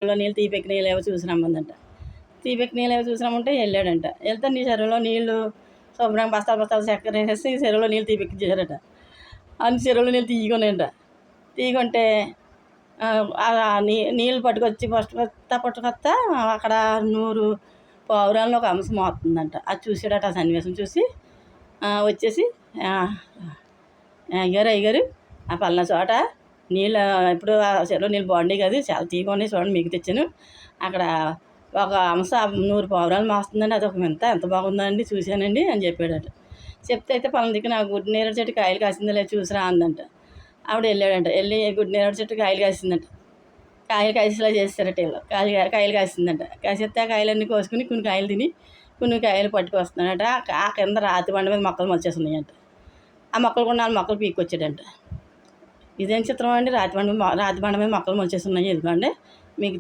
నీళ్ళు తీపెక్కినీళ్ళేవో చూసి రమ్మందంట. తీపెక్కినీళ్ళేవో చూసి రమ్మంటే వెళ్ళాడంట. వెళ్తే నీ చెరువులో నీళ్ళు శుభ్రంగా బస్తాలు బస్తాలు చక్కెర వేసేసి చెరువులో నీళ్ళు తీపెక్కించేశారట. అన్ని చెరువులో నీళ్ళు తీయగున్నాయంట. తీయగుంటే నీళ్ళు పట్టుకొచ్చి పట్టుకొస్తా అక్కడ 100 పావురాలను ఒక హంస మోస్తుందంట. అది చూసాడట. ఆ సన్నివేశం చూసి వచ్చేసి అయ్యగారు ఆ పలానా చోట నీళ్ళు ఇప్పుడు ఆ చెరువులో నీళ్ళు బాగున్నాయి కదా, చాలా తీయగా ఉన్నాయి చూడండి, మీకు తెచ్చాను. అక్కడ ఒక హంస 100 పావురాలు మోస్తుందండి, అదొక వింత, ఎంత బాగుందండి చూశానండి అని చెప్పాడట. చెప్తే అయితే పలానా దిక్కు నాకు గుడ్డి నేరేడు చెట్టు కాయలు కాసిందో లేదు చూసిరా అందంట. ఆవిడ వెళ్ళాడంట. వెళ్ళి గుడ్డి నేరేడు చెట్టు కాయలు కాసిందంట. కాయలు కాసేలా చేస్తారట వీళ్ళు. కాయలు కాసిందంట. కాసేస్తే ఆ కాయలన్నీ కోసుకుని కొన్ని కాయలు తిని కొన్ని కాయలు పట్టుకొస్తున్నాడట. ఆ కింద రాతి బండ మీద మొక్కలు మొలిచేసి ఉన్నాయంట. ఆ మొక్కలు కూడా 4 మొక్కలు పీక్కొచ్చాడంట. ఇదేం చిత్రం అండి, రాతి బండ మీద మొక్కలు మొలిచేసి ఉన్నాయి, ఇదిగోండి మీకు